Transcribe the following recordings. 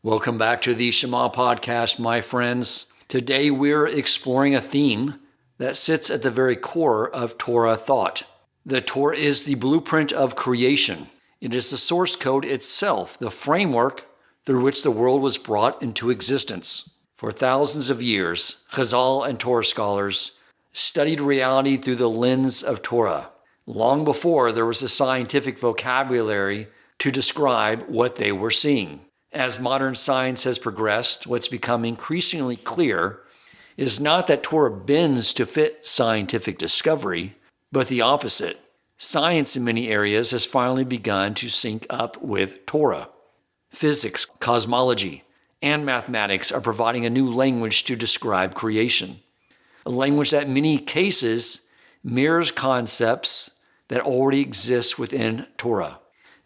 Welcome back to the Shema podcast, my friends. Today we're exploring a theme that sits at the very core of Torah thought. The Torah is the blueprint of creation. It is the source code itself, the framework through which the world was brought into existence. For thousands of years, Chazal and Torah scholars studied reality through the lens of Torah, long before there was a scientific vocabulary to describe what they were seeing. As modern science has progressed, what's become increasingly clear is not that Torah bends to fit scientific discovery, but the opposite. Science in many areas has finally begun to sync up with Torah. Physics, cosmology, and mathematics are providing a new language to describe creation, a language that in many cases mirrors concepts that already exist within Torah.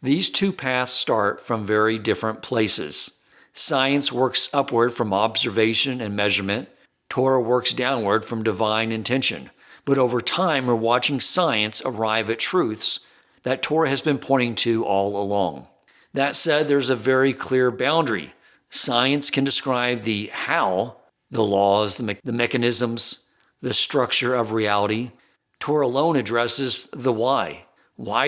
These two paths start from very different places. Science works upward from observation and measurement. Torah works downward from divine intention. But over time, we're watching science arrive at truths that Torah has been pointing to all along. That said, there's a very clear boundary. Science can describe the how, the laws, the mechanisms, the structure of reality. Torah alone addresses the why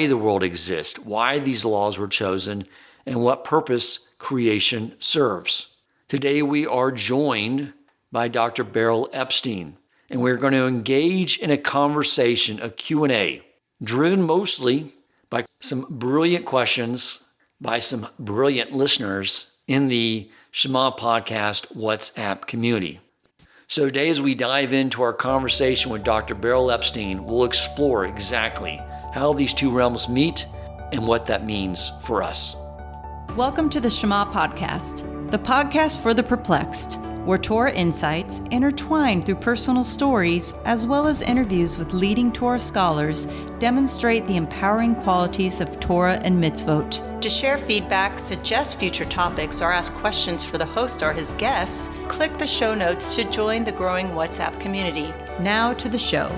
the world exists, why these laws were chosen, and what purpose creation serves. Today we are joined by Dr. Berel Epstein, and we're going to engage in a conversation, a Q&A, driven mostly by some brilliant questions by some brilliant listeners in the Shema Podcast WhatsApp community. So today, as we dive into our conversation with Dr. Berel Epstein, we'll explore exactly how these two realms meet and what that means for us. Welcome to the Shema Podcast, the podcast for the perplexed, where Torah insights intertwined through personal stories as well as interviews with leading Torah scholars demonstrate the empowering qualities of Torah and mitzvot. To share feedback, suggest future topics, or ask questions for the host or his guests, click the show notes to join the growing WhatsApp community. Now to the show.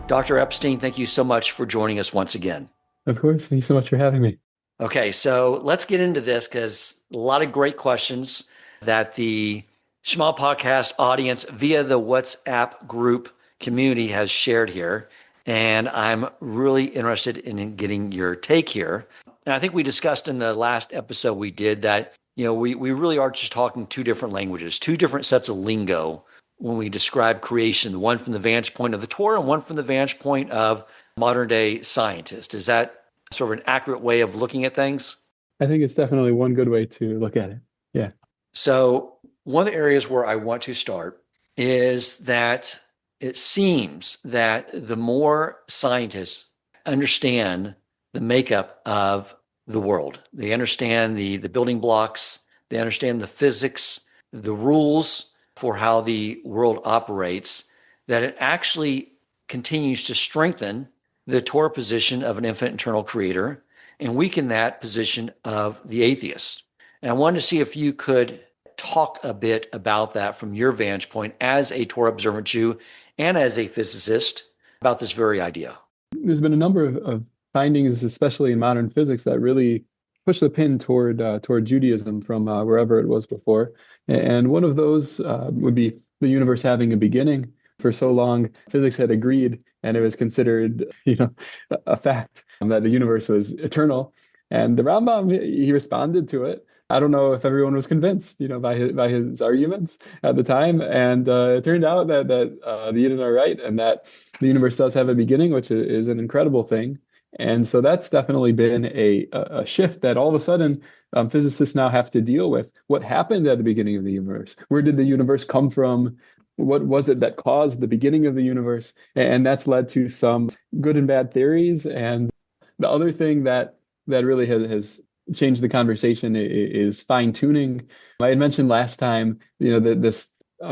Dr. Epstein, thank you so much for joining us once again. Of course. Thank you so much for having me. Okay, so let's get into this because a lot of great questions that the Shema Podcast audience via the WhatsApp group community has shared here. And I'm really interested in getting your take here. And I think we discussed in the last episode we did that, we really are just talking two different languages, two different sets of lingo when we describe creation, one from the vantage point of the Torah and one from the vantage point of modern day scientists. Is that sort of an accurate way of looking at things? I think it's definitely one good way to look at it. Yeah. So one of the areas where I want to start is that it seems that the more scientists understand the makeup of the world, they understand the building blocks, they understand the physics, the rules for how the world operates, that it actually continues to strengthen the Torah position of an infinite eternal creator and weaken that position of the atheist. And I wanted to see if you could talk a bit about that from your vantage point as a Torah observant Jew and as a physicist about this very idea. There's been a number of findings, especially in modern physics, that really push the pin toward Judaism from wherever it was before. And one of those would be the universe having a beginning. For so long, physics had agreed, and it was considered, a fact that the universe was eternal. And the Rambam, he responded to it. I don't know if everyone was convinced, by his arguments at the time. And it turned out that the Yidden are right, and that the universe does have a beginning, which is an incredible thing. And so that's definitely been a shift that all of a sudden physicists now have to deal with. What happened at the beginning of the universe? Where did the universe come from? What was it that caused the beginning of the universe? And that's led to some good and bad theories. And the other thing that really has changed the conversation is fine tuning. I had mentioned last time, this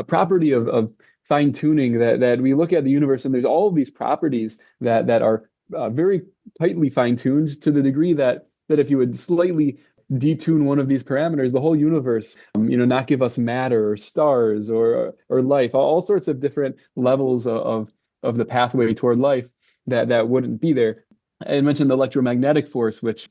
property of fine tuning that we look at the universe, and there's all of these properties that are very tightly fine-tuned to the degree that if you would slightly detune one of these parameters, the whole universe, not give us matter or stars or life, all sorts of different levels of the pathway toward life that wouldn't be there. I mentioned the electromagnetic force, which,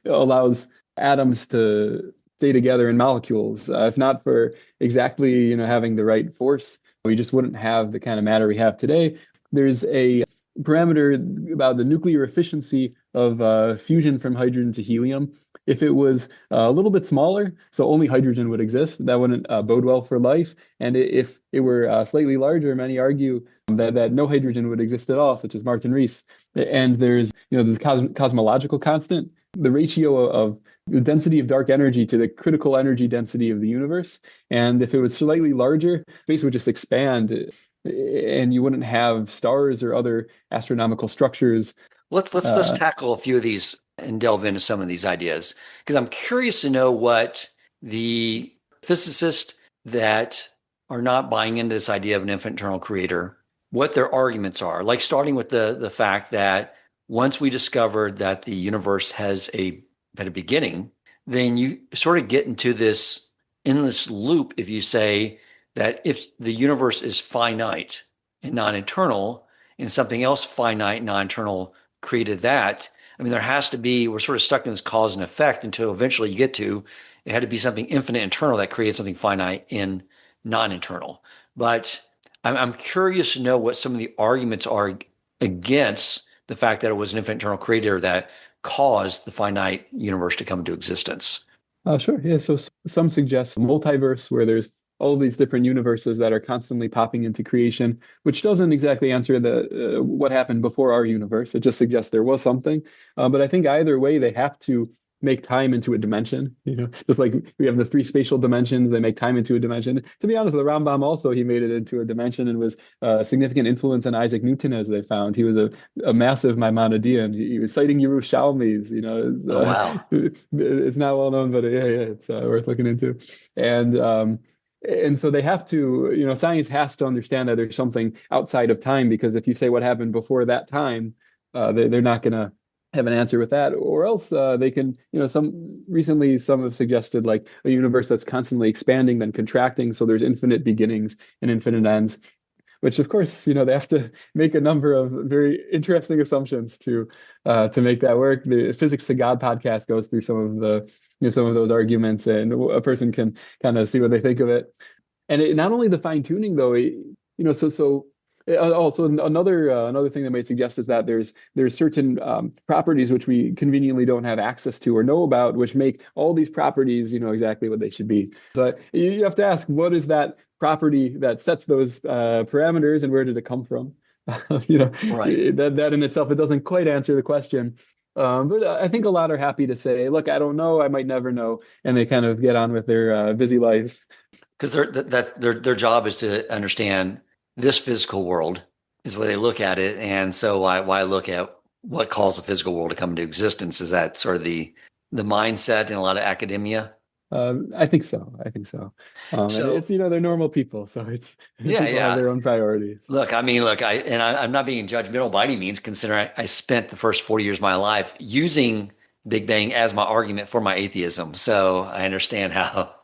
allows atoms to stay together in molecules. If not for exactly, having the right force, we just wouldn't have the kind of matter we have today. There's a parameter about the nuclear efficiency of fusion from hydrogen to helium. If it was a little bit smaller, so only hydrogen would exist, that wouldn't bode well for life. And if it were slightly larger, many argue that no hydrogen would exist at all, such as Martin Rees. And there's, this cosmological constant, the ratio of the density of dark energy to the critical energy density of the universe. And if it was slightly larger, space would just expand, and you wouldn't have stars or other astronomical structures. Let's tackle a few of these and delve into some of these ideas, because I'm curious to know what the physicists that are not buying into this idea of an infinite eternal creator, what their arguments are. Like starting with the fact that once we discovered that the universe has a beginning, then you sort of get into this endless loop if you say that if the universe is finite and non-eternal, and something else finite, non-eternal created that, I mean, there has to be, we're sort of stuck in this cause and effect until eventually you get to, it had to be something infinite eternal that created something finite in non-eternal. But I'm curious to know what some of the arguments are against the fact that it was an infinite eternal creator that caused the finite universe to come into existence. Sure. Yeah. So some suggest a multiverse where there's all of these different universes that are constantly popping into creation, which doesn't exactly answer the what happened before our universe. It just suggests there was something. But I think either way, they have to make time into a dimension. Just like we have the three spatial dimensions, they make time into a dimension. To be honest, the Rambam also, he made it into a dimension and was a significant influence on Isaac Newton, as they found. He was a massive Maimonidean. He was citing Yerushalmis. Oh, wow. It's not well known, but yeah, it's worth looking into. And so they have to, science has to understand that there's something outside of time, because if you say what happened before that time, they're not going to have an answer with that, or else they can, some have suggested like a universe that's constantly expanding, then contracting. So there's infinite beginnings and infinite ends, which of course, they have to make a number of very interesting assumptions to make that work. The Physics to God podcast goes through some of those arguments, and a person can kind of see what they think of it. And not only the fine tuning though, also another thing that may suggest is that there's certain properties which we conveniently don't have access to or know about, which make all these properties, exactly what they should be. So you have to ask, what is that property that sets those parameters, and where did it come from? Right. That in itself, it doesn't quite answer the question. But I think a lot are happy to say, look, I don't know, I might never know, and they kind of get on with their busy lives. Because their job is to understand this physical world is the way they look at it. And so why look at what caused the physical world to come into existence? Is that sort of the mindset in a lot of academia? I think so. So it's, they're normal people. So it's people have their own priorities. I'm not being judgmental by any means, considering I spent the first 40 years of my life using Big Bang as my argument for my atheism. So I understand how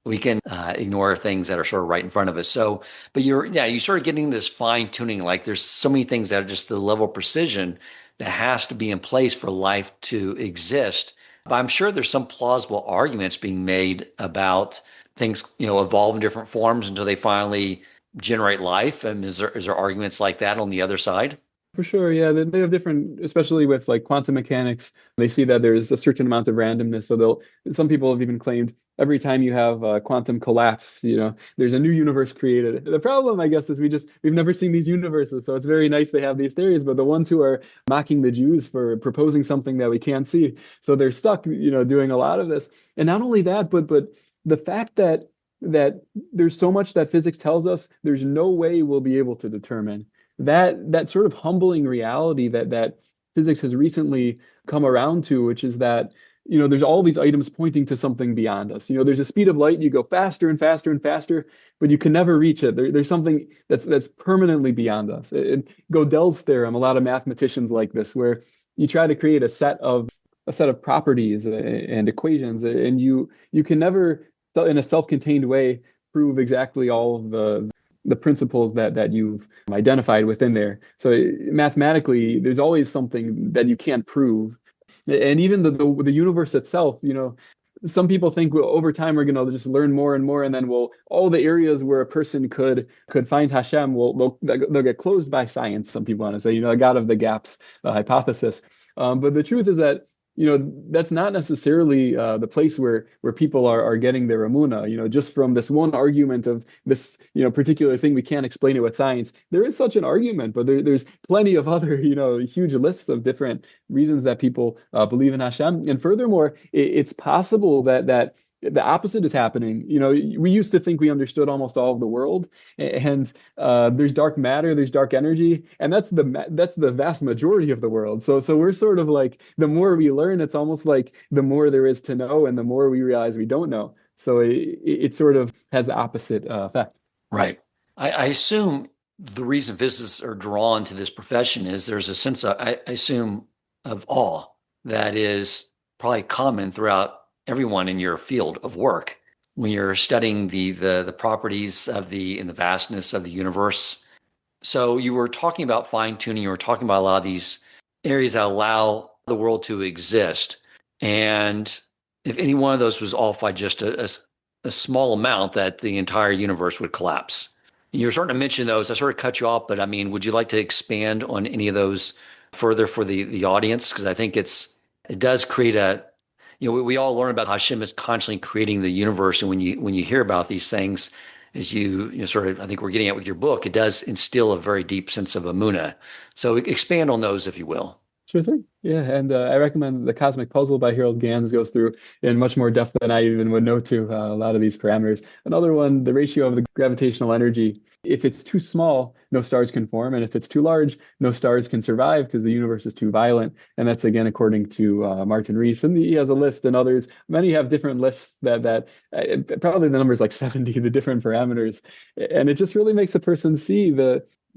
we can ignore things that are sort of right in front of us. So, but you sort of getting this fine tuning, like there's so many things that are just the level of precision that has to be in place for life to exist. But I'm sure there's some plausible arguments being made about things, evolve in different forms until they finally generate life. And is there arguments like that on the other side? For sure, yeah. They have different, especially with like quantum mechanics. They see that there's a certain amount of randomness. So some people have even claimed every time you have a quantum collapse, there's a new universe created. The problem, I guess, is we've never seen these universes. So it's very nice they have these theories, but the ones who are mocking the Jews for proposing something that we can't see, so they're stuck, doing a lot of this. And not only that, but the fact that there's so much that physics tells us there's no way we'll be able to determine. That sort of humbling reality that physics has recently come around to, which is that there's all these items pointing to something beyond us. There's a speed of light, you go faster and faster and faster, but you can never reach it. There's something that's permanently beyond us. Gödel's theorem, a lot of mathematicians like this, where you try to create a set of properties and equations, and you can never, in a self-contained way, prove exactly all of the principles that you've identified within there. So mathematically, there's always something that you can't prove. And even the universe itself, some people think over time we're going to just learn more and more, and then all the areas where a person could find Hashem they'll get closed by science. Some people want to say, a God of the gaps hypothesis. But the truth is that that's not necessarily the place where people are getting their Emunah. Just from this one argument of this particular thing, we can't explain it with science. There is such an argument, but there's plenty of other huge lists of different reasons that people believe in Hashem. And furthermore, it's possible that the opposite is happening. We used to think we understood almost all of the world, and there's dark matter, there's dark energy, and that's the vast majority of the world. So we're sort of like, the more we learn, it's almost like the more there is to know, and the more we realize we don't know. So it sort of has the opposite effect. Right. I assume the reason physicists are drawn to this profession is there's a sense of, I assume, of awe that is probably common throughout everyone in your field of work when you're studying the properties of in the vastness of the universe. So you were talking about fine tuning. You were talking about a lot of these areas that allow the world to exist. And if any one of those was off by just a small amount, that the entire universe would collapse. You're starting to mention those. I sort of cut you off, but I mean, would you like to expand on any of those further for the audience? Because I think it does create we all learn about Hashem is constantly creating the universe, and when you hear about these things, as you sort of, I think we're getting at with your book, it does instill a very deep sense of Emunah. So expand on those, if you will. Sure thing. Yeah, and I recommend The Cosmic Puzzle by Harold Gans. Goes through in much more depth than I even would know to a lot of these parameters. Another one, the ratio of the gravitational energy. If it's too small, no stars can form. And if it's too large, no stars can survive because the universe is too violent. And that's, again, according to Martin Rees. And he has a list, and others. Many have different lists that probably the number is like 70, the different parameters. And it just really makes a person see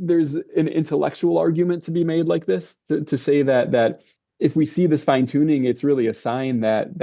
there's an intellectual argument to be made like this, to say that if we see this fine tuning, it's really a sign that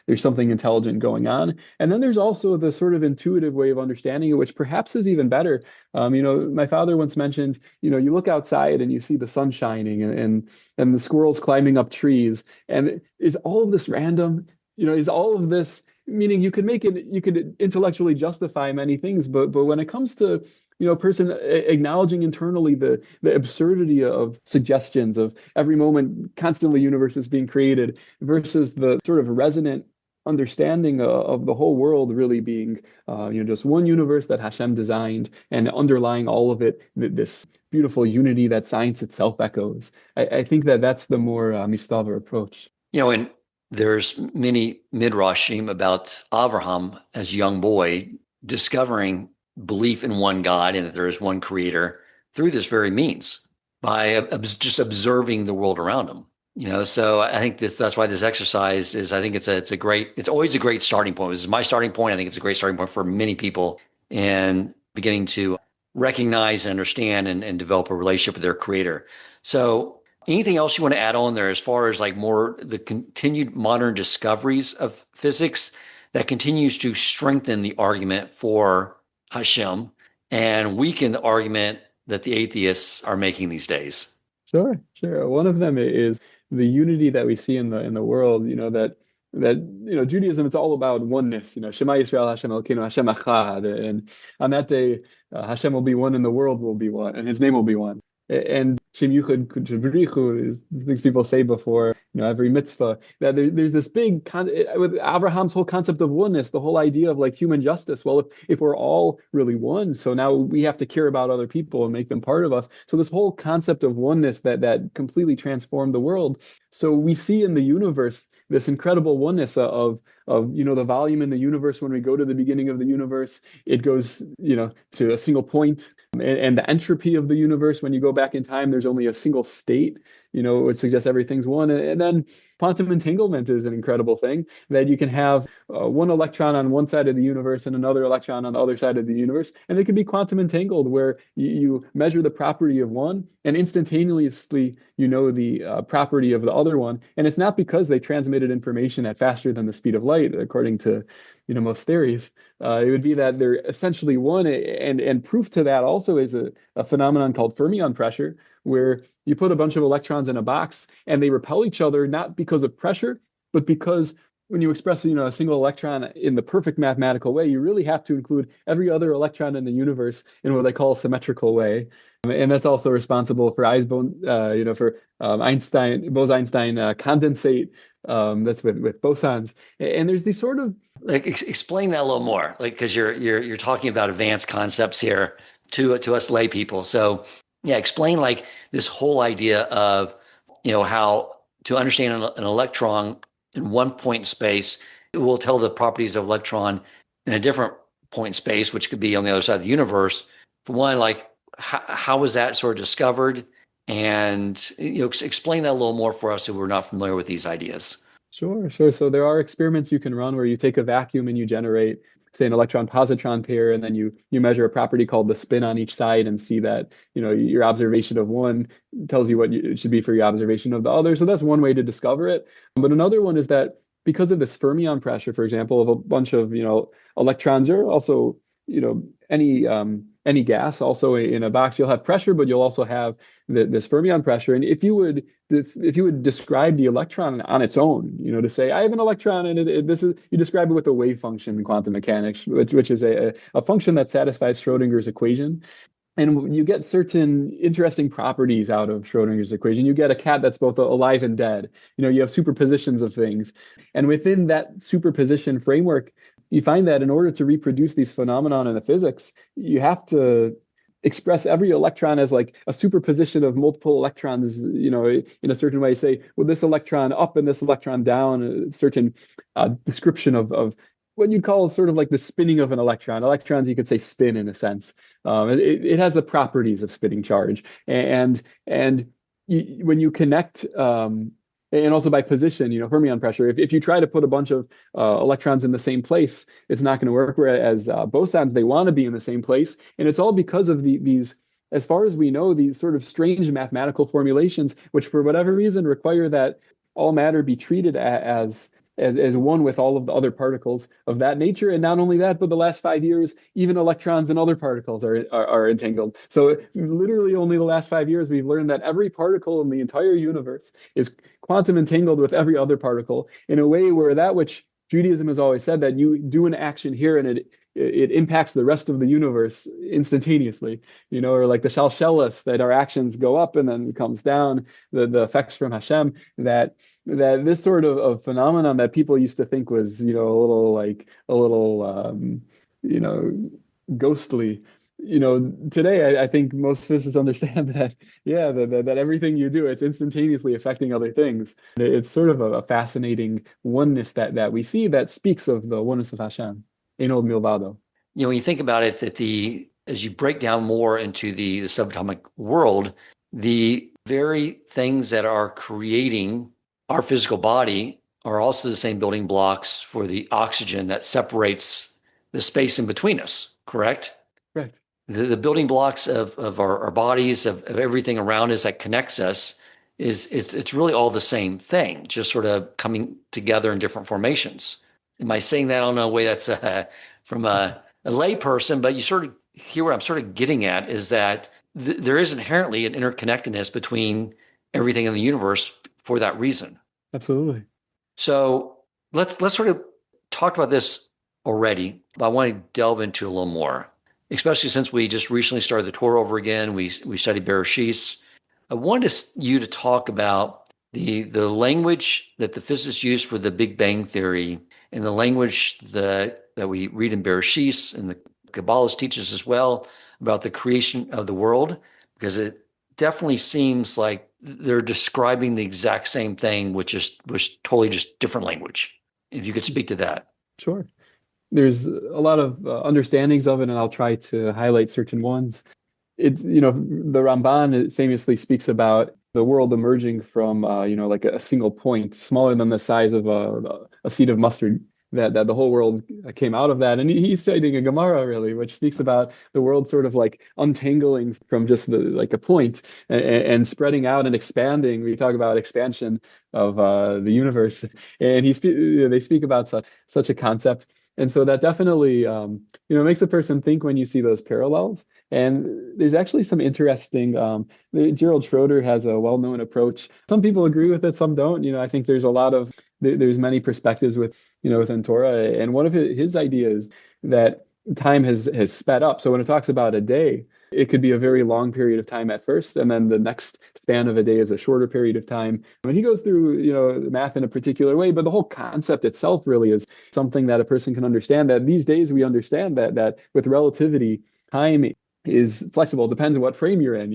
there's something intelligent going on. And then there's also the sort of intuitive way of understanding it, which perhaps is even better. My father once mentioned, you look outside and you see the sun shining and the squirrels climbing up trees. And is all of this random? Is all of this, meaning you could intellectually justify many things, but when it comes to a person acknowledging internally the absurdity of suggestions of every moment constantly universes being created versus the sort of resonant understanding of the whole world really being just one universe that Hashem designed, and underlying all of it, this beautiful unity that science itself echoes. I think that's the more mistaver approach. And there's many midrashim about Abraham as a young boy discovering belief in one God and that there is one creator through this very means, by just observing the world around him. So I think that's why this exercise is, I think it's always a great starting point. This is my starting point. I think it's a great starting point for many people in beginning to recognize and understand and develop a relationship with their creator. So anything else you want to add on there as far as like more the continued modern discoveries of physics that continues to strengthen the argument for Hashem and weaken the argument that the atheists are making these days? Sure. One of them is the unity that we see in the world. That Judaism, it's all about oneness. Shema Yisrael Hashem Elokeinu Hashem Echad, and on that day, Hashem will be one, and the world will be one, and His name will be one. And Shem Yuchad K'Brichu is things people say before every mitzvah, that there's this big with Abraham's whole concept of oneness, the whole idea of like human justice. Well, if we're all really one, so now we have to care about other people and make them part of us. So this whole concept of oneness that completely transformed the world. So we see in the universe this incredible oneness of the volume in the universe. When we go to the beginning of the universe, it goes to a single point, and the entropy of the universe, when you go back in time, there's only a single state. It would suggest everything's one. And then quantum entanglement is an incredible thing, that you can have one electron on one side of the universe and another electron on the other side of the universe, and they can be quantum entangled, where you measure the property of one and instantaneously the property of the other one. And it's not because they transmitted information at faster than the speed of light, according to most theories. It would be that they're essentially one, and proof to that also is a phenomenon called fermion pressure, where you put a bunch of electrons in a box and they repel each other, not because of pressure, but because when you express, a single electron in the perfect mathematical way, you really have to include every other electron in the universe in what they call a symmetrical way. And that's also responsible for Einstein, Bose-Einstein condensate. That's with bosons. And there's these sort of Like, explain that a little more, like, because you're talking about advanced concepts here to us lay people. So yeah, explain like this whole idea of how to understand an electron in one point in space, it will tell the properties of electron in a different point in space, which could be on the other side of the universe. For one, like how was that sort of discovered? And explain that a little more for us who are not familiar with these ideas. Sure, sure. So there are experiments you can run where you take a vacuum and you generate, say, an electron-positron pair, and then you measure a property called the spin on each side and see that, your observation of one tells you what it should be for your observation of the other. So that's one way to discover it. But another one is that because of this fermion pressure, for example, of a bunch of, electrons, or also, any gas also in a box, you'll have pressure, but you'll also have this fermion pressure. And if you would describe the electron on its own, to say I have an electron, and you describe it with a wave function in quantum mechanics, which is a function that satisfies Schrodinger's equation. And you get certain interesting properties out of Schrodinger's equation. You get a cat that's both alive and dead. You have superpositions of things. And within that superposition framework, you find that in order to reproduce these phenomena in the physics, you have to express every electron as like a superposition of multiple electrons, in a certain way. Say, well, this electron up and this electron down, a certain description of what you'd call sort of like the spinning of an electron. Electrons, you could say, spin in a sense. It has the properties of spinning charge, and when you connect, and also by position, fermion pressure. If you try to put a bunch of electrons in the same place, it's not going to work. Whereas bosons, they want to be in the same place, and it's all because of these, as far as we know, these sort of strange mathematical formulations, which for whatever reason require that all matter be treated as one with all of the other particles of that nature. And not only that, but the last 5 years, even electrons and other particles are entangled. So literally only the last 5 years, we've learned that every particle in the entire universe is quantum entangled with every other particle in a way where that which Judaism has always said, that you do an action here and it impacts the rest of the universe instantaneously, or like the shalshelis, that our actions go up and then comes down, the effects from Hashem, that this sort of phenomenon that people used to think was, a little ghostly. Today I think most physicists understand that, that everything you do, it's instantaneously affecting other things. It's sort of a fascinating oneness that we see that speaks of the oneness of Hashem. Ein od milvado. When you think about it, as you break down more into the subatomic world, the very things that are creating our physical body are also the same building blocks for the oxygen that separates the space in between us, correct? Correct. The building blocks of our bodies, of everything around us that connects us, it's really all the same thing, just sort of coming together in different formations. Am I saying that? I don't know a way that's from a lay person, but you sort of hear what I'm sort of getting at, is that there is inherently an interconnectedness between everything in the universe for that reason. Absolutely. So let's sort of talk about this already, but I want to delve into a little more, especially since we just recently started the Torah over again. We studied Bereshit. I wanted you to talk about the language that the physicists use for the Big Bang Theory, and the language that we read in Bereshit and the Kabbalists teach us as well about the creation of the world, because it definitely seems like they're describing the exact same thing, which was totally just different language. If you could speak to that. Sure. There's a lot of understandings of it, and I'll try to highlight certain ones. It's, the Ramban famously speaks about the world emerging from, like a single point, smaller than the size of a seed of mustard, that the whole world came out of that. And he's citing a Gemara, really, which speaks about the world sort of like untangling from just like a point and spreading out and expanding. We talk about expansion of the universe, and they speak about such a concept. And so that definitely, makes a person think when you see those parallels. And there's actually some interesting, Gerald Schroeder has a well-known approach. Some people agree with it, some don't. I think there's a lot of, there's many perspectives within Torah. And one of his ideas that time has sped up. So when it talks about a day, it could be a very long period of time at first, and then the next span of a day is a shorter period of time. And he goes through, the math in a particular way, but the whole concept itself really is something that a person can understand. That these days we understand that with relativity, time is flexible. It depends on what frame you're in,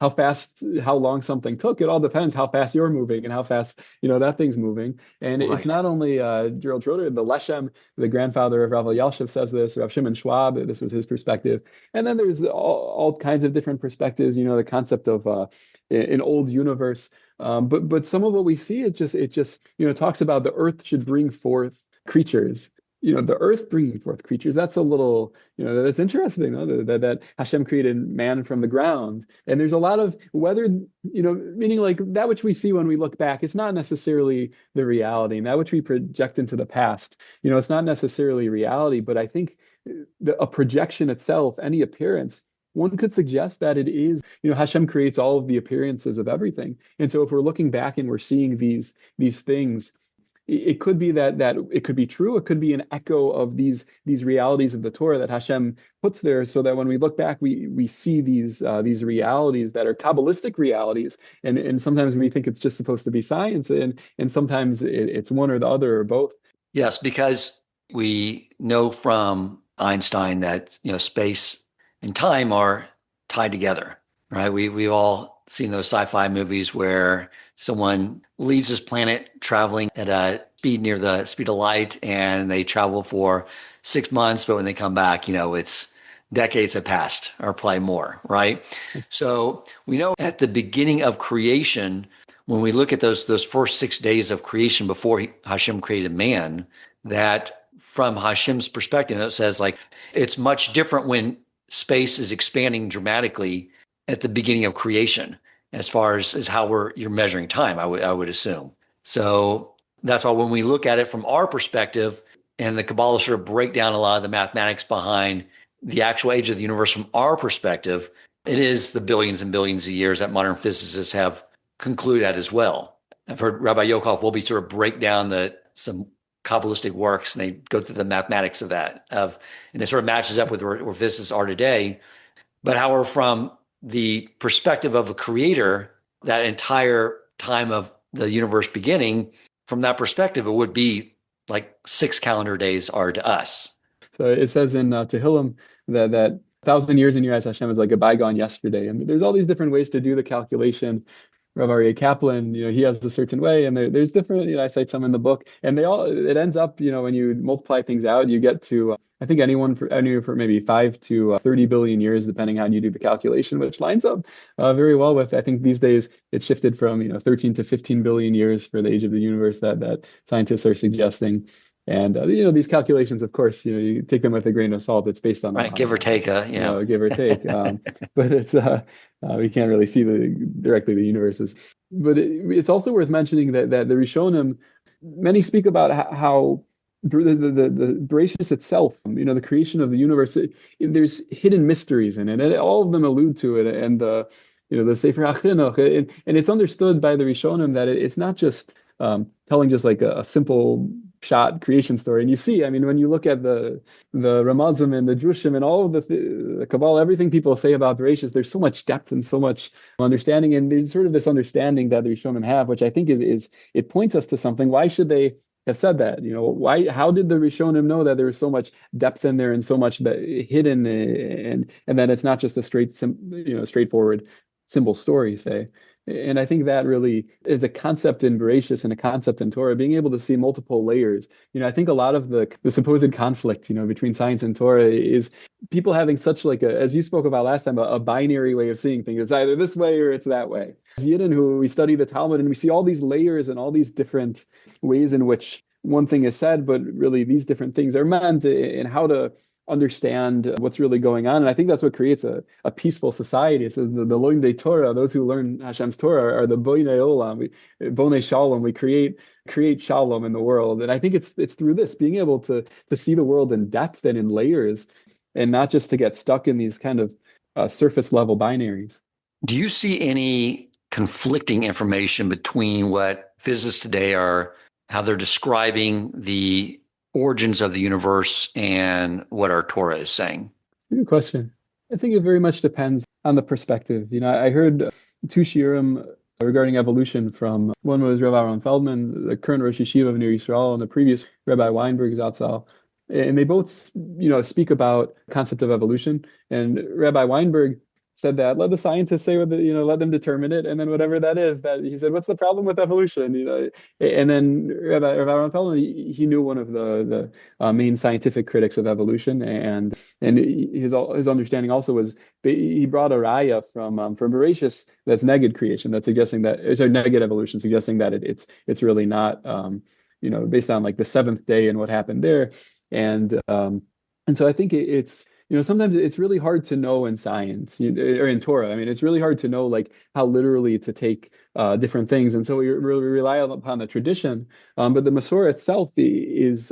how fast, how long something took. It all depends how fast you're moving and how fast, that thing's moving. And it's Right. not only Gerald Schroeder, the Leshem, the grandfather of Rav Yalshev says this, Rav Shimon Schwab, this was his perspective. And then there's all kinds of different perspectives, the concept of an old universe. But some of what we see, it just talks about the earth should bring forth creatures. The earth bringing forth creatures, that's a little, that's interesting, that Hashem created man from the ground. And there's a lot of whether, meaning like that which we see when we look back, it's not necessarily the reality. And that which we project into the past, it's not necessarily reality. But I think a projection itself, any appearance, one could suggest that it is, Hashem creates all of the appearances of everything. And so if we're looking back and we're seeing these things, it could be that it could be true. It could be an echo of these realities of the Torah that Hashem puts there, so that when we look back, we see these realities that are Kabbalistic realities, and sometimes we think it's just supposed to be science, and sometimes it's one or the other or both. Yes, because we know from Einstein that space and time are tied together, right? We've all seen those sci-fi movies where someone leaves this planet traveling at a speed near the speed of light, and they travel for 6 months, but when they come back, it's decades have passed, or probably more, right? So we know at the beginning of creation, when we look at those first 6 days of creation before Hashem created man, that from Hashem's perspective, it says like it's much different when space is expanding dramatically at the beginning of creation, as far as how you're measuring time, I would assume. So that's why when we look at it from our perspective, and the Kabbalah sort of break down a lot of the mathematics behind the actual age of the universe from our perspective, it is the billions and billions of years that modern physicists have concluded at as well. I've heard Rabbi Yokov will be sort of break down some Kabbalistic works, and they go through the mathematics of that, and it sort of matches up with where physicists are today. But however, from the perspective of a creator, that entire time of the universe beginning, from that perspective, it would be like 6 calendar days are to us. So it says in Tehillim that 1,000 years in your eyes, Hashem, is like a bygone yesterday. And there's all these different ways to do the calculation. Rav Aryeh Kaplan, he has a certain way, and there's different, I cite some in the book, and it ends up, when you multiply things out, you get to, I think anyone for maybe 5 to 30 billion years, depending on how you do the calculation, which lines up very well with, I think these days it shifted from, 13 to 15 billion years for the age of the universe that scientists are suggesting. And these calculations, of course, you take them with a grain of salt. It's based on right, give or take, give or take. But it's we can't really see directly the universes. But it's also worth mentioning that the Rishonim, many speak about how the Bereshis itself, the creation of the universe, there's hidden mysteries in it, and all of them allude to it. And the Sefer HaChinuch, and it's understood by the Rishonim that it's not just telling just like a simple shot creation story. And you see, when you look at the Ramazim and the Drushim and all of the Kabbalah, everything people say about Bereshis, there's so much depth and so much understanding. And there's sort of this understanding that the Rishonim have, which I think is it points us to something. Why should they have said that? How did the Rishonim know that there was so much depth in there and so much that hidden, and that it's not just a straightforward simple story, say. And I think that really is a concept in Bereshis and a concept in Torah, being able to see multiple layers. I think a lot of the supposed conflict, between science and Torah is people having such like as you spoke about last time, a binary way of seeing things. It's either this way or it's that way. As Yidden, who we study the Talmud, and we see all these layers and all these different ways in which one thing is said, but really these different things are meant, and how to understand what's really going on. And I think that's what creates a peaceful society. It says the Loimdei Torah, those who learn Hashem's Torah, are the Bonei Olam, Bonei Shalom. We create shalom in the world. And I think it's through this, being able to see the world in depth and in layers, and not just to get stuck in these kind of surface level binaries. Do you see any conflicting information between what physicists today are, how they're describing the origins of the universe, and what our Torah is saying? Good question. I think it very much depends on the perspective. I heard two shiurim regarding evolution from, one was Rabbi Aaron Feldman, the current Rosh Yeshiva of Ner Yisrael, and the previous Rabbi Weinberg Zatzal. And they both, speak about the concept of evolution. And Rabbi Weinberg said that let the scientists say what let them determine it, and then whatever that is, that he said, what's the problem with evolution? And then Rabbi Aaron Feldman, he knew one of the main scientific critics of evolution, and his understanding also was, he brought a raya from Bereshis that's neged creation, that's suggesting that it's a neged evolution, suggesting that it's really not based on like the seventh day and what happened there, and so I think it's. Sometimes it's really hard to know in science, or in Torah. I mean, it's really hard to know like how literally to take different things, and so we really rely upon the tradition. But the Masorah itself is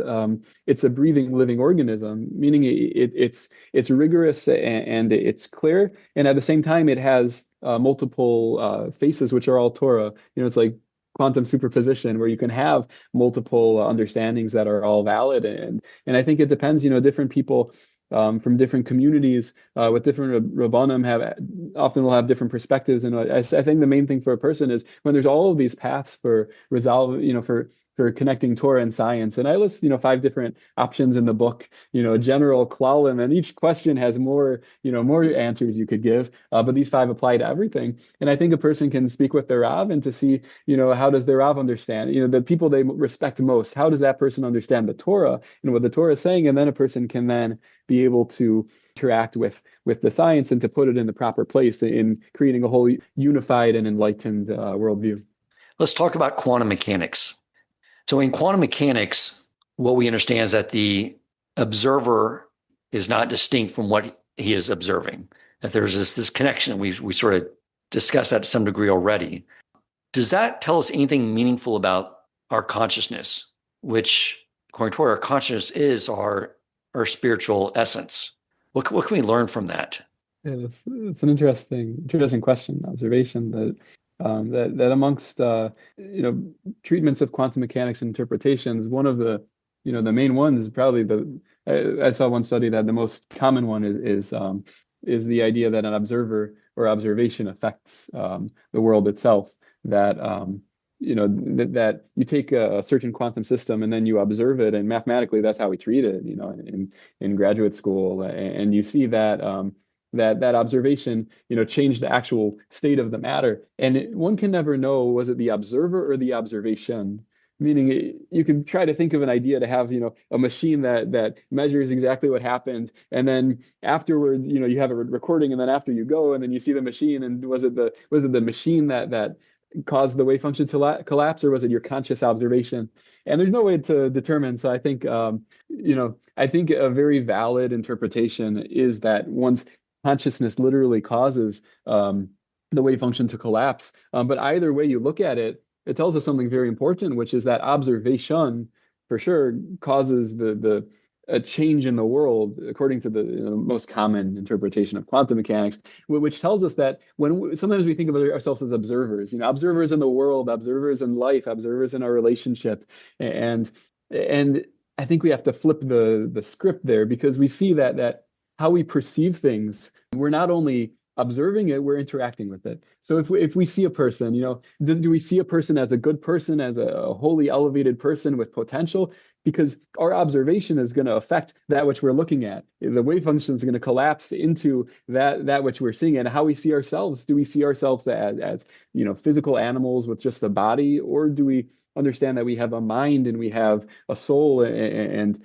it's a breathing, living organism, meaning it's rigorous and it's clear, and at the same time it has multiple faces, which are all Torah. It's like quantum superposition, where you can have multiple understandings that are all valid, and I think it depends. Different people. From different communities with different Rabbanim often will have different perspectives. And I think the main thing for a person is when there's all of these paths for resolve, for connecting Torah and science. And I list, 5 different options in the book, general klalim, and each question has more answers you could give. But these 5 apply to everything. And I think a person can speak with their Rav and to see, how does their Rav understand, the people they respect most, how does that person understand the Torah and what the Torah is saying? And then a person can then be able to interact with the science and to put it in the proper place in creating a whole unified and enlightened worldview. Let's talk about quantum mechanics. So in quantum mechanics, what we understand is that the observer is not distinct from what he is observing, that there's this connection. We sort of discussed that to some degree already. Does that tell us anything meaningful about our consciousness, which, according to our consciousness, is our spiritual essence? What can we learn from that? Yeah, it's an interesting question, observation that amongst treatments of quantum mechanics and interpretations, one of the the main ones is probably I saw one study that the most common one is the idea that an observer or observation affects the world itself. That that you take a certain quantum system and then you observe it, and mathematically that's how we treat it, in graduate school, and you see that that observation, changed the actual state of the matter. And one can never know, was it the observer or the observation? Meaning you can try to think of an idea to have, a machine that measures exactly what happened. And then afterward, you have a recording, and then after you go and then you see the machine, and was it the machine that caused the wave function to collapse, or was it your conscious observation? And there's no way to determine. So I think, I think a very valid interpretation is that one's consciousness literally causes the wave function to collapse. But either way you look at it, it tells us something very important, which is that observation for sure causes a change in the world, according to the most common interpretation of quantum mechanics, which tells us that sometimes we think of ourselves as observers, observers in the world, observers in life, observers in our relationship, and I think we have to flip the script there, because we see that how we perceive things, we're not only observing it, we're interacting with it. So if we see a person, do we see a person as a good person, as a wholly elevated person with potential? Because our observation is going to affect that which we're looking at. The wave function is going to collapse into that which we're seeing. And how we see ourselves, do we see ourselves as physical animals with just a body, or do we understand that we have a mind and we have a soul, and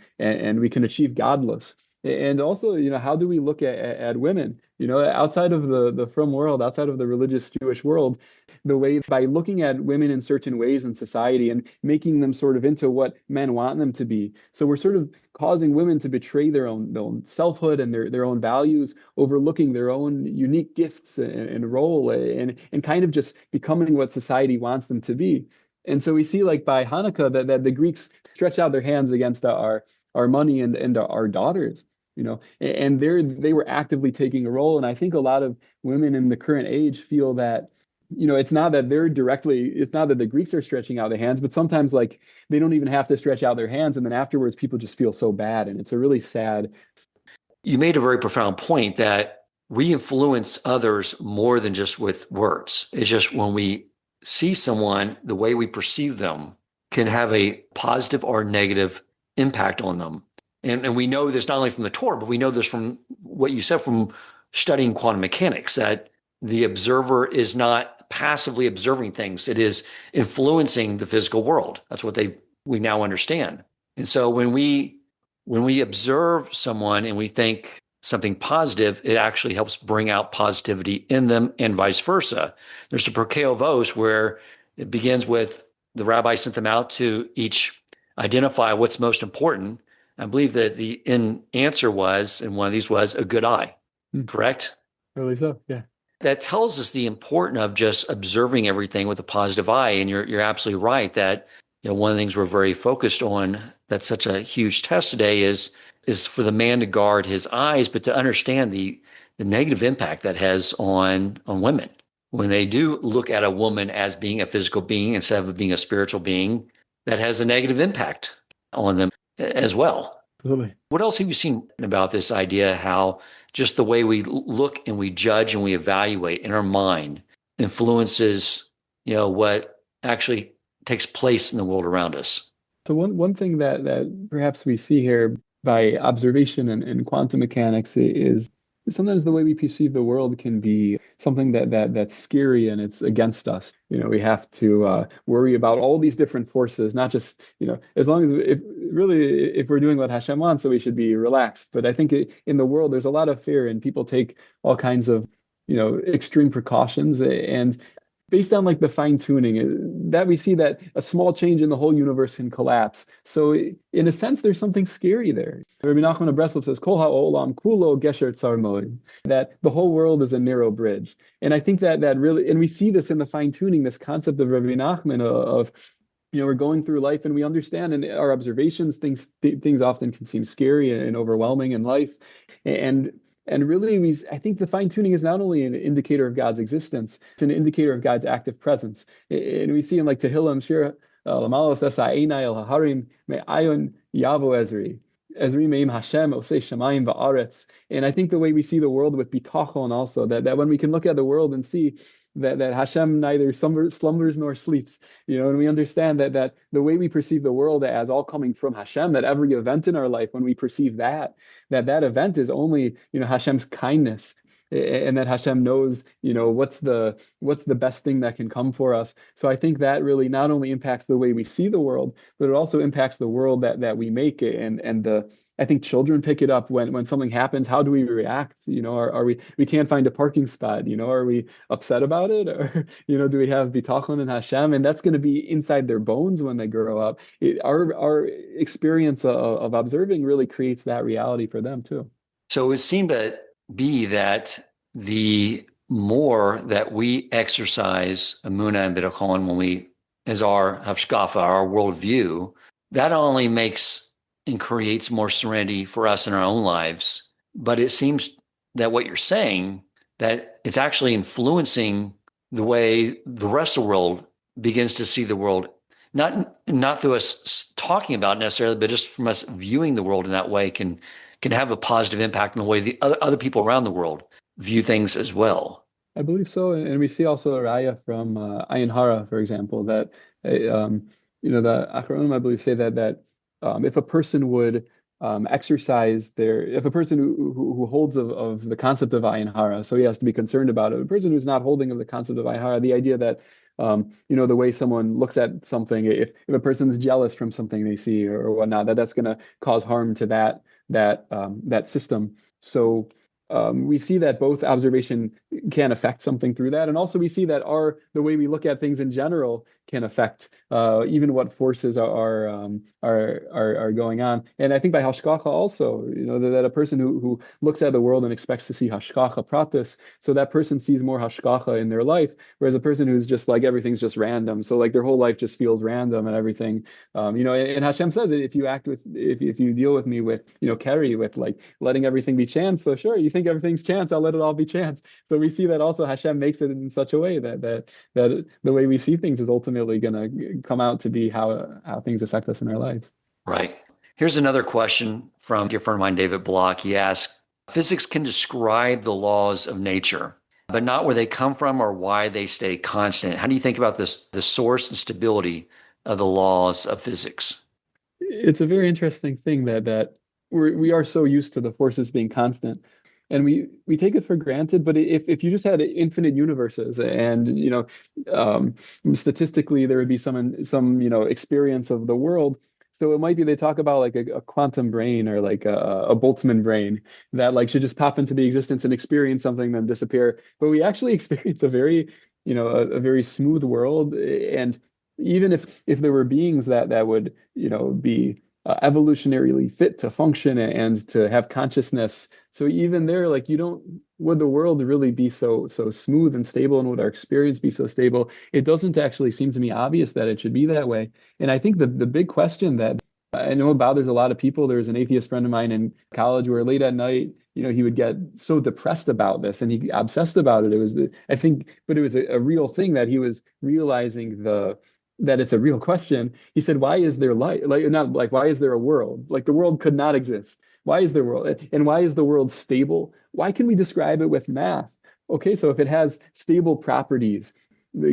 we can achieve godless? And also, how do we look at women? Outside of the frum world, outside of the religious Jewish world, the way by looking at women in certain ways in society and making them sort of into what men want them to be. So we're sort of causing women to betray their own selfhood and their own values, overlooking their own unique gifts and role, and kind of just becoming what society wants them to be. And so we see, like by Hanukkah, that the Greeks stretch out their hands against our money and our daughters, and they were actively taking a role. And I think a lot of women in the current age feel that, it's not that it's not that the Greeks are stretching out their hands, but sometimes like they don't even have to stretch out their hands. And then afterwards, people just feel so bad. And it's a really sad. You made a very profound point that we influence others more than just with words. It's just when we see someone, the way we perceive them can have a positive or negative impact on them. And we know this not only from the Torah, but we know this from what you said from studying quantum mechanics, that the observer is not passively observing things. It is influencing the physical world. That's what we now understand. And so when we observe someone and we think something positive, it actually helps bring out positivity in them and vice versa. There's a Pirkei Avos where it begins with the rabbi sent them out to each identify what's most important. I believe that the answer was, and one of these was, a good eye, correct? Really so, yeah. That tells us the importance of just observing everything with a positive eye. And you're absolutely right that one of the things we're very focused on, that's such a huge test today, is for the man to guard his eyes, but to understand the negative impact that has on women. When they do look at a woman as being a physical being instead of being a spiritual being, that has a negative impact on them as well. Absolutely. What else have you seen about this idea, how just the way we look and we judge and we evaluate in our mind influences, what actually takes place in the world around us? So one thing that perhaps we see here by observation and quantum mechanics is sometimes the way we perceive the world can be something that's scary and it's against us. We have to worry about all these different forces, not just, as long as if we're doing what Hashem wants, so we should be relaxed. But I think in the world, there's a lot of fear and people take all kinds of, extreme precautions, and based on like the fine tuning that we see that a small change in the whole universe can collapse. So in a sense, there's something scary there. Rabbi Nachman of Breslov says, Kol ha'olam kulo gesher tzar moed, that the whole world is a narrow bridge. And I think that really, and we see this in the fine tuning, this concept of Rabbi Nachman of we're going through life and we understand in our observations, things often can seem scary and overwhelming in life. And really, I think the fine-tuning is not only an indicator of God's existence, it's an indicator of God's active presence. And we see in like Tehillim, Shir, Lamalos Esa Einai El Haharim, Me'ayon Yavo Ezri Me'im Hashem, Osei Shamayim Va'aretz. And I think the way we see the world with bitachon also, that when we can look at the world and see that Hashem neither slumbers nor sleeps, and we understand that the way we perceive the world as all coming from Hashem, that every event in our life, when we perceive that event is only, Hashem's kindness, and that Hashem knows, what's the best thing that can come for us. So I think that really not only impacts the way we see the world, but it also impacts the world that we make it. And I think children pick it up when something happens. How do we react? Are we can't find a parking spot? Are we upset about it? Or, do we have bitachon and Hashem? And that's going to be inside their bones when they grow up. Our experience of observing really creates that reality for them too. So it seemed to be that the more that we exercise Emunah and Bitachon as our hafshkafa, our worldview, that only makes and creates more serenity for us in our own lives. But it seems that what you're saying, that it's actually influencing the way the rest of the world begins to see the world, not through us talking about it necessarily, but just from us viewing the world in that way can have a positive impact on the way the other people around the world view things as well. I believe so. And we see also a raya from Ayin Hara, for example, that, the Acharonim, I believe, say that if a person would exercise if a person who holds of the concept of Ayin Hara, so he has to be concerned about it. A person who's not holding of the concept of Ayin Hara, the idea that, the way someone looks at something, if a person's jealous from something they see or whatnot, that's going to cause harm to that that system. So we see that both observation can affect something through that, and also we see that the way we look at things in general can affect even what forces are going on. And I think by hashgacha also, that a person who looks at the world and expects to see hashgacha pratis, so that person sees more hashgacha in their life, whereas a person who's just like everything's just random, so like their whole life just feels random and everything. And Hashem says if you deal with me with carry with like letting everything be chance, so sure, you think everything's chance, I'll let it all be chance. So we see that also Hashem makes it in such a way that the way we see things is ultimately going to come out to be how things affect us in our lives. Right. Here's another question from a dear friend of mine, David Block. He asks, physics can describe the laws of nature, but not where they come from or why they stay constant. How do you think about this, the source and stability of the laws of physics? It's a very interesting thing that we are so used to the forces being constant. And we take it for granted, but if you just had infinite universes, and statistically there would be some experience of the world. So it might be they talk about like a quantum brain or like a Boltzmann brain that like should just pop into the existence and experience something, then disappear. But we actually experience a very smooth world, and even if there were beings that would be evolutionarily fit to function and to have consciousness. So even there, like would the world really be so smooth and stable, and would our experience be so stable? It doesn't actually seem to me obvious that it should be that way. And I think the big question that I know bothers a lot of people, there's an atheist friend of mine in college where late at night, he would get so depressed about this and he obsessed about it. It was, but it was a real thing that he was realizing that it's a real question. He said, why is there light? Not like, why is there a world? Like the world could not exist. Why is there world? And why is the world stable? Why can we describe it with math? Okay, so if it has stable properties,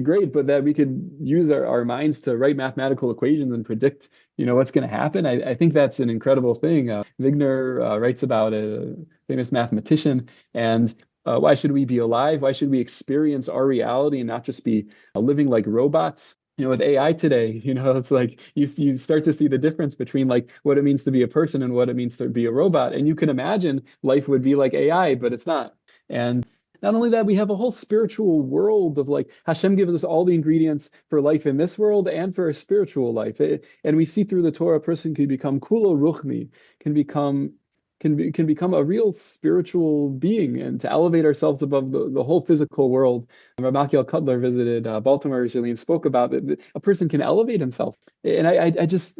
great, but that we could use our minds to write mathematical equations and predict, what's going to happen. I think that's an incredible thing. Wigner writes about a famous mathematician, and why should we be alive? Why should we experience our reality and not just be living like robots? With AI today, it's like you start to see the difference between like what it means to be a person and what it means to be a robot. And you can imagine life would be like AI, but it's not. And not only that, we have a whole spiritual world of like Hashem gives us all the ingredients for life in this world and for a spiritual life. And we see through the Torah, a person can become kulo ruchni, can become a real spiritual being, and to elevate ourselves above the whole physical world. Rabbi Machiel Cutler visited Baltimore recently and spoke about that a person can elevate himself. And I just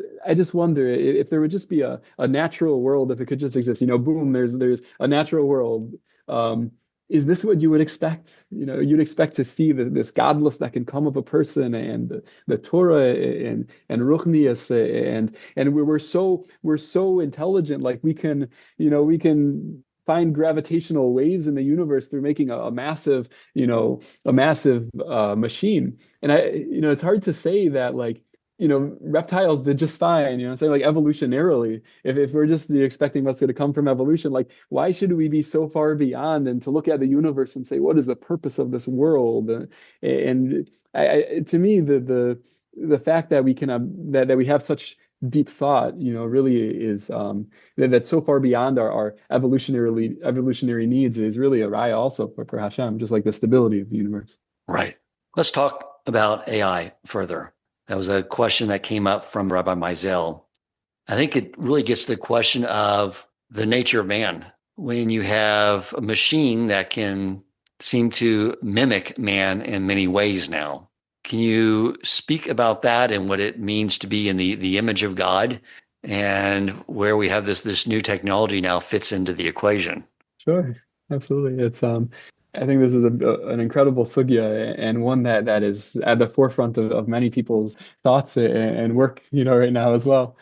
wonder if there would just be a natural world, if it could just exist. Boom, there's a natural world. Is this what you would expect? You'd expect to see this godless that can come of a person, and the Torah and Ruchnius, and we're so intelligent, like we can find gravitational waves in the universe through making a massive machine. And it's hard to say that like reptiles did just fine, say like evolutionarily, if we're just expecting what's going to come from evolution, like why should we be so far beyond and to look at the universe and say, what is the purpose of this world? And to me, the fact that we can that we have such deep thought, really is that's so far beyond our evolutionary needs is really a raya also for Hashem, just like the stability of the universe. Right. Let's talk about AI further. That was a question that came up from Rabbi Meisel. I think it really gets to the question of the nature of man. When you have a machine that can seem to mimic man in many ways now, can you speak about that and what it means to be in the image of God, and where we have this new technology now fits into the equation? Sure, absolutely. It's I think this is an incredible sugya, and one that is at the forefront of many people's thoughts and work, right now as well.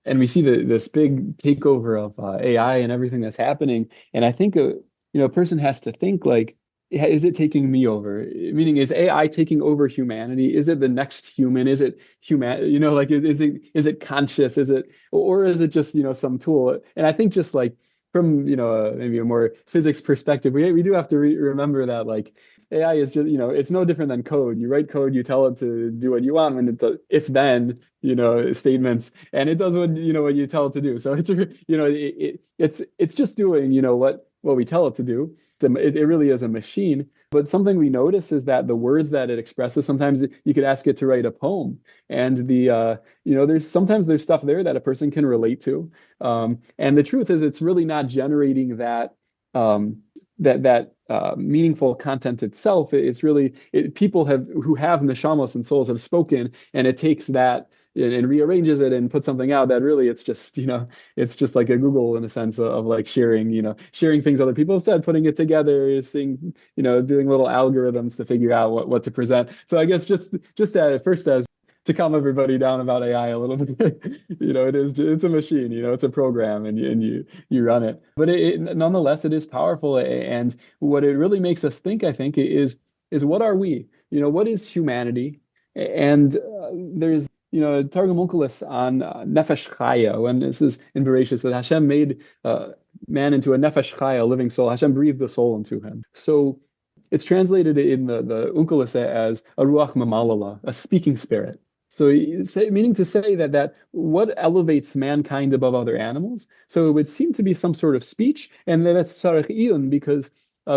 And we see this big takeover of AI and everything that's happening. And I think a person has to think like, is it taking me over? Meaning, is AI taking over humanity? Is it the next human? Is it human? Like is it conscious? Or is it just some tool? And I think just like from maybe a more physics perspective, we do have to remember that like AI is just, it's no different than code. You write code, you tell it to do what you want when it's if then, statements, and it does what you tell it to do. So it's just doing, what we tell it to do. It really is a machine. But something we notice is that the words that it expresses, sometimes you could ask it to write a poem, and there's stuff there that a person can relate to. And the truth is, it's really not generating that meaningful content itself. It's really people who have neshamos and souls have spoken, and it takes that and rearranges it and puts something out that really it's just like a Google in a sense of like sharing things other people have said, putting it together, seeing, doing little algorithms to figure out what to present. So I guess just at first, as to calm everybody down about AI a little bit, it's a machine, it's a program, and you run it. But nonetheless, it is powerful. And what it really makes us think, I think, is what are we? What is humanity? And there's Targum Onkelos on Nefesh Chaya, and this is in Bereshit, that Hashem made man into a Nefesh Chaya, a living soul. Hashem breathed the soul into him. So it's translated in the Onkelos as a Ruach Mamalala, a speaking spirit. So meaning to say that what elevates mankind above other animals. So it would seem to be some sort of speech, and that's Sarach Iyun, because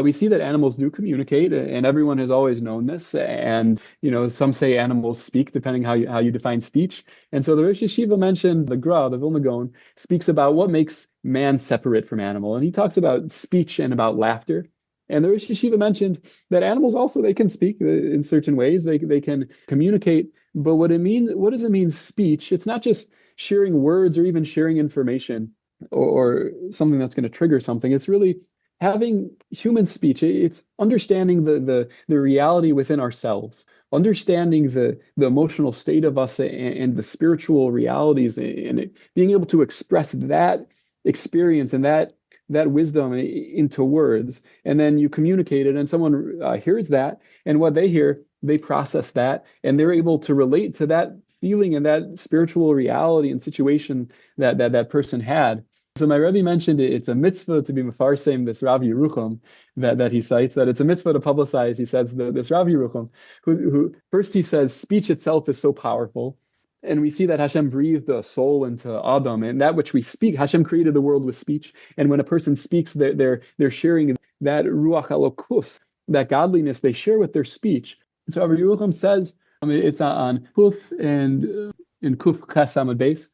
we see that animals do communicate, and everyone has always known this. And some say animals speak, depending how you define speech. And so the Rosh Yeshiva mentioned the Gra, the Vilna Gaon, speaks about what makes man separate from animal, and he talks about speech and about laughter. And the Rosh Yeshiva mentioned that animals also, they can speak in certain ways. They can communicate. But what does it mean, speech? It's not just sharing words or even sharing information or something that's going to trigger something. It's really having human speech. It's understanding the reality within ourselves, understanding the emotional state of us and the spiritual realities, and being able to express that experience and that wisdom into words. And then you communicate it, and someone hears that, and what they hear, they process that, and they're able to relate to that feeling and that spiritual reality and situation that person had. So my Rebbe mentioned it's a mitzvah to be mefarsem, this Rav Yerucham that he cites, that it's a mitzvah to publicize. He says this Rav Yerucham, who first he says speech itself is so powerful. And we see that Hashem breathed a soul into Adam, and that which we speak, Hashem created the world with speech. And when a person speaks, they're sharing that Ruach Elokus, that godliness they share with their speech. And so Rabbi Yerucham says, it's on Kuf and in Kuf Chesam base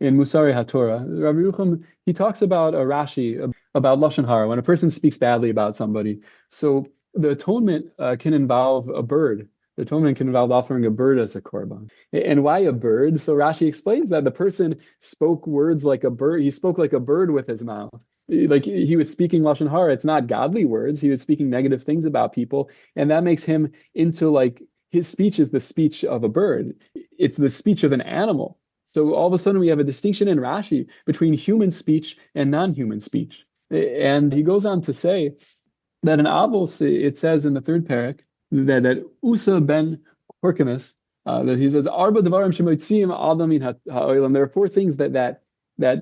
in Musari HaTorah. Rabbi Yerucham, he talks about a Rashi about Lashon Hara, when a person speaks badly about somebody. So the atonement can involve a bird. The atonement can involve offering a bird as a korban. And why a bird? So Rashi explains that the person spoke words like a bird. He spoke like a bird with his mouth. Like he was speaking Lashon Hara. It's not godly words. He was speaking negative things about people. And that makes him into, like, his speech is the speech of a bird. It's the speech of an animal. So all of a sudden we have a distinction in Rashi between human speech and non-human speech. And he goes on to say that in Avos, it says in the third parak, that Usa ben Horkamus, that he says, Arba devarim shemotzim adam min ha'olam. There are four things that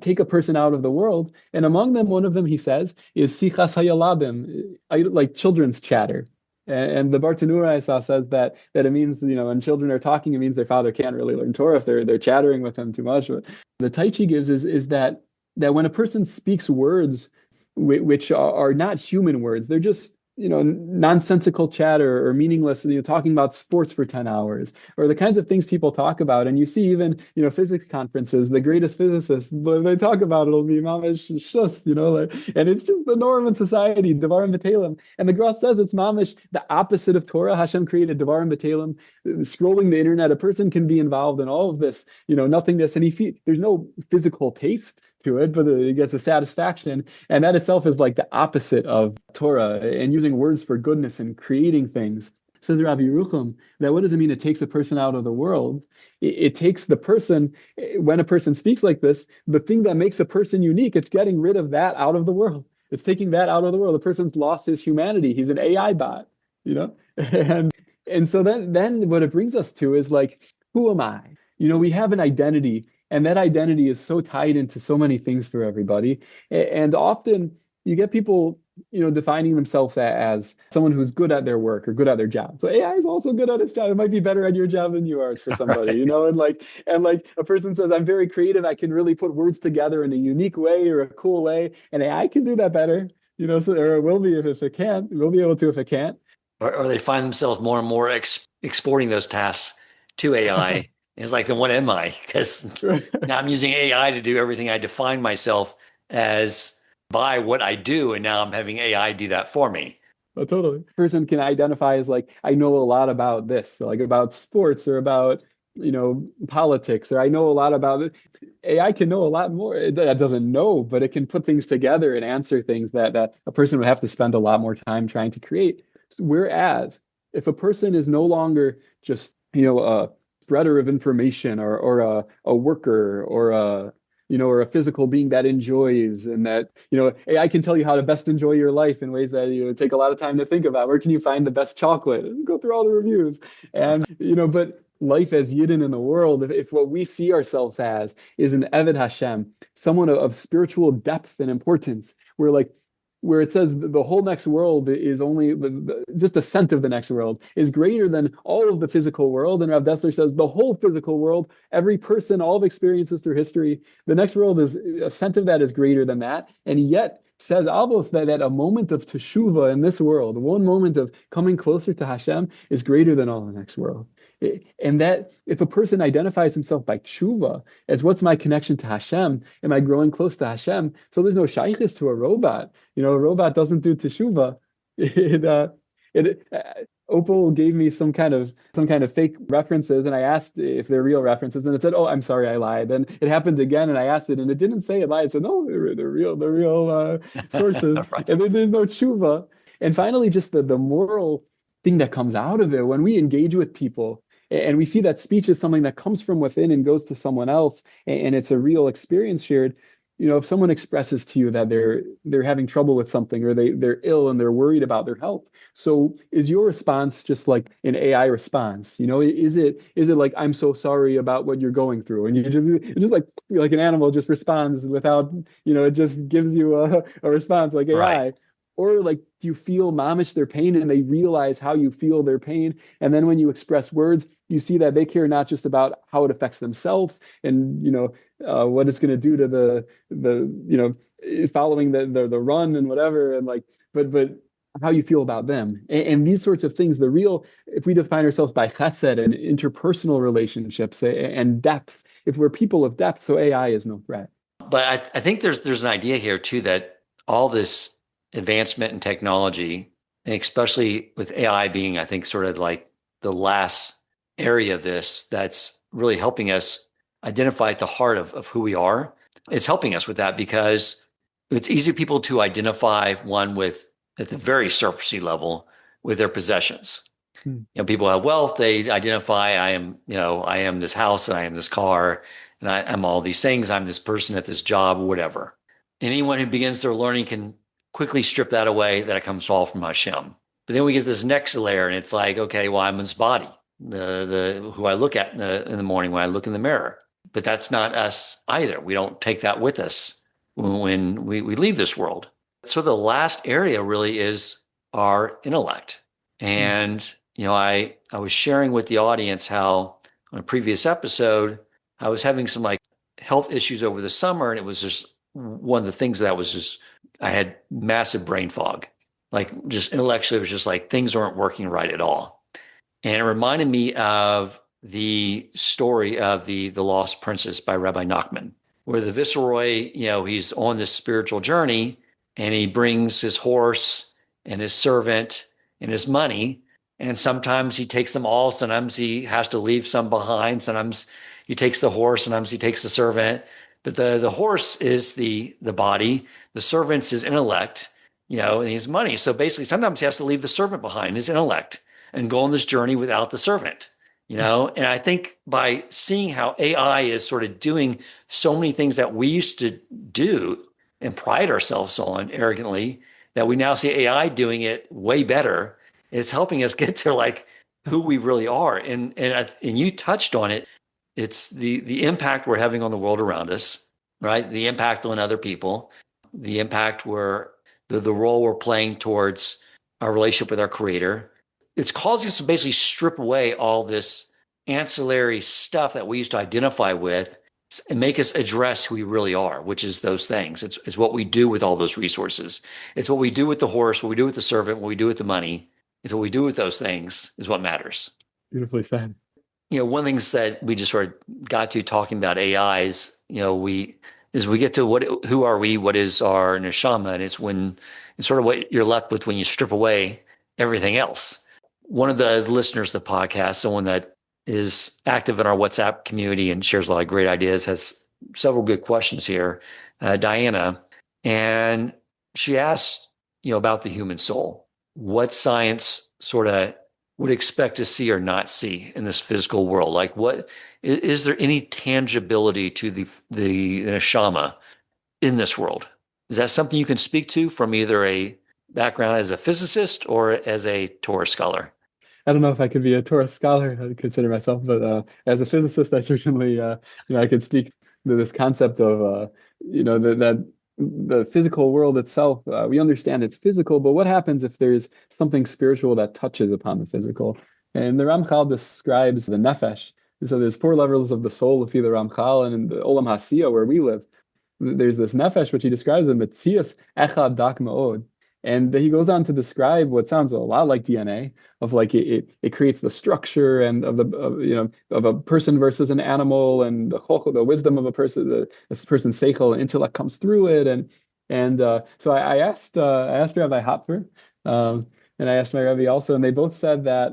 take a person out of the world, and among them, one of them, he says, is sichas hayaladim, like children's chatter. And the Bartanura I saw says that it means, when children are talking, it means their father can't really learn Torah if they're chattering with him too much. But the Taichi gives is that when a person speaks words which are not human words, they're just nonsensical chatter or meaningless, talking about sports for 10 hours, or the kinds of things people talk about. And you see even, physics conferences, the greatest physicists, when they talk about it'll be mamish shus, and it's just the norm in society, devarim b'telem. And the Gra says it's mamish, the opposite of Torah. Hashem created devarim b'telem. Scrolling the internet, a person can be involved in all of this, nothingness, and there's no physical taste to it, but it gets a satisfaction. And that itself is like the opposite of Torah and using words for goodness and creating things. Says Rabbi Yerucham, that what does it mean? It takes a person out of the world. It takes the person, when a person speaks like this, the thing that makes a person unique, it's getting rid of that out of the world. It's taking that out of the world. The person's lost his humanity. He's an AI bot, and so then what it brings us to is like, who am I? We have an identity. And that identity is so tied into so many things for everybody. And often you get people, defining themselves as someone who's good at their work or good at their job. So AI is also good at its job. It might be better at your job than you are for somebody, Right. and like a person says, I'm very creative. I can really put words together in a unique way or a cool way, and AI can do that better. So or it will be if it can't. It will be able to if it can't. Or they find themselves more and more exporting those tasks to AI. And it's like, then what am I? Because now I'm using AI to do everything I define myself as by what I do. And now I'm having AI do that for me. Oh, totally. Person can identify as like, I know a lot about this, so like about sports or about, politics, or I know a lot about it. AI can know a lot more. It doesn't know, but it can put things together and answer things that a person would have to spend a lot more time trying to create. Whereas if a person is no longer just, a spreader of information or a worker or a physical being that enjoys and that, AI can tell you how to best enjoy your life in ways that take a lot of time to think about. Where can you find the best chocolate? And go through all the reviews. And, but life as Yidden in the world, if what we see ourselves as is an Eved Hashem, someone of spiritual depth and importance, where it says the whole next world is only just a cent of the next world is greater than all of the physical world. And Rav Dessler says the whole physical world, every person, all of experiences through history, the next world is a cent of that is greater than that. And yet says Avos that a moment of teshuva in this world, one moment of coming closer to Hashem is greater than all the next world. And that if a person identifies himself by tshuva as what's my connection to Hashem, am I growing close to Hashem? So there's no shaykhis to a robot. A robot doesn't do teshuva. Opal gave me some kind of fake references, and I asked if they're real references, and it said, "Oh, I'm sorry, I lied." Then it happened again, and I asked it, and it didn't say it lied. It said, "No, they're real sources." Right. And then there's no tshuva. And finally, just the moral thing that comes out of it when we engage with people. And we see that speech is something that comes from within and goes to someone else, and it's a real experience shared. If someone expresses to you that they're having trouble with something or they're ill and they're worried about their health, so is your response just like an AI response? Is it like, I'm so sorry about what you're going through, and it's just like an animal just responds without, it just gives you a response like AI. Right. Or like, do you feel mamish their pain and they realize how you feel their pain? And then when you express words, you see that they care not just about how it affects themselves and, what it's going to do to the following the run and whatever. And like, but how you feel about them. And these sorts of things, if we define ourselves by chesed and interpersonal relationships and depth, if we're people of depth, so AI is no threat. But I think there's an idea here too, that all this advancement in technology, and especially with AI being, I think, sort of like the last area of this that's really helping us identify at the heart of who we are. It's helping us with that because it's easy for people to identify one with at the very surfacey level with their possessions. People have wealth, they identify, I am this house and I am this car and I'm all these things. I'm this person at this job, whatever. Anyone who begins their learning can quickly strip that away, that it comes all from Hashem. But then we get this next layer, and it's like, okay, well, I'm this body, the who I look at in the morning when I look in the mirror. But that's not us either. We don't take that with us when we leave this world. So the last area really is our intellect. And, I was sharing with the audience how on a previous episode, I was having some like health issues over the summer, and it was just one of the things that was just, I had massive brain fog. Like just intellectually, it was just like things weren't working right at all. And it reminded me of the story of the Lost Princess by Rabbi Nachman, where the viceroy, he's on this spiritual journey and he brings his horse and his servant and his money. And sometimes he takes them all. Sometimes he has to leave some behind. Sometimes he takes the horse. Sometimes he takes the servant. But the horse is the body. The servant's his intellect, and his money. So basically, sometimes he has to leave the servant behind, his intellect, and go on this journey without the servant, And I think by seeing how AI is sort of doing so many things that we used to do and pride ourselves on arrogantly, that we now see AI doing it way better, it's helping us get to like who we really are. And you touched on it. It's the impact we're having on the world around us, right? The impact on other people, the impact we're the role we're playing towards our relationship with our Creator. It's causing us to basically strip away all this ancillary stuff that we used to identify with and make us address who we really are, which is those things. It's what we do with all those resources. It's what we do with the horse, what we do with the servant, what we do with the money. It's what we do with those things is what matters. Beautifully said. One of the things that we just sort of got to talking about AIs, we get to who are we, what is our neshama, and it's sort of what you're left with when you strip away everything else. One of the listeners of the podcast, someone that is active in our WhatsApp community and shares a lot of great ideas, has several good questions here, Diana, and she asked, about the human soul, what science sort of would expect to see or not see in this physical world. Like, what is there any tangibility to the neshama in this world? Is that something you can speak to from either a background as a physicist or as a Torah scholar? I don't know if I could be a Torah scholar, I consider myself, but as a physicist, I certainly, I could speak to this concept of, that the physical world itself, we understand it's physical, but what happens if there's something spiritual that touches upon the physical? And the Ramchal describes the nefesh. So there's 4 levels of the soul, if the Ramchal, and in the Olam Hasiya, where we live, there's this nefesh, which he describes as metzias echad dak ma'od. And he goes on to describe what sounds a lot like DNA, of like it creates the structure and of a person versus an animal, and the wisdom of a person, this person's seichel and intellect comes through it. And so I asked Rabbi Hopfer, and I asked my Rebbe also, and they both said that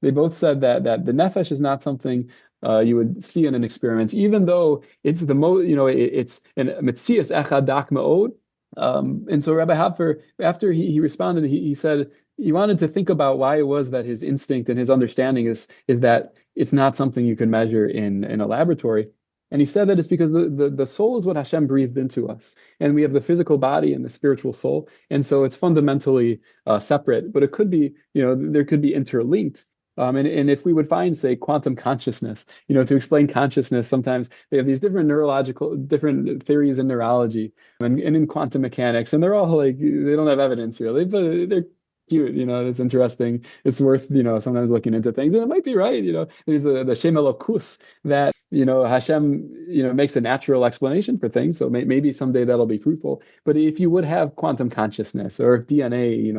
the nefesh is not something you would see in an experiment, even though it's the most, it's in metzias echad dak ma'od. And so Rabbi Hopfer, after he responded, he said he wanted to think about why it was that his instinct and his understanding is that it's not something you can measure in a laboratory. And he said that it's because the soul is what Hashem breathed into us. And we have the physical body and the spiritual soul. And so it's fundamentally separate, but it could be, there could be interlinked. And if we would find, say, quantum consciousness, to explain consciousness, sometimes they have these different different theories in neurology and in quantum mechanics, and they're all like, they don't have evidence really, but they're cute, it's interesting. It's worth, sometimes looking into things, and it might be right. There's the Shem Elokus that, Hashem, makes a natural explanation for things. So maybe someday that'll be fruitful. But if you would have quantum consciousness, or if DNA,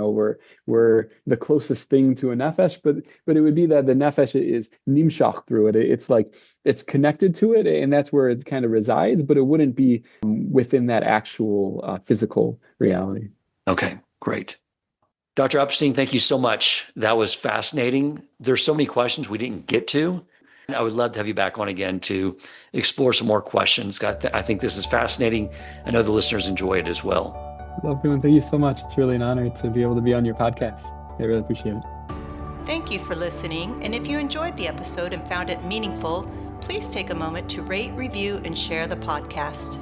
were the closest thing to a nefesh, but it would be that the nefesh is nimshach through it. It's like it's connected to it, and that's where it kind of resides. But it wouldn't be within that actual physical reality. Okay, great. Dr. Epstein, thank you so much. That was fascinating. There's so many questions we didn't get to. I would love to have you back on again to explore some more questions. I think this is fascinating. I know the listeners enjoy it as well. Love you, and thank you so much. It's really an honor to be able to be on your podcast. I really appreciate it. Thank you for listening. And if you enjoyed the episode and found it meaningful, please take a moment to rate, review, and share the podcast.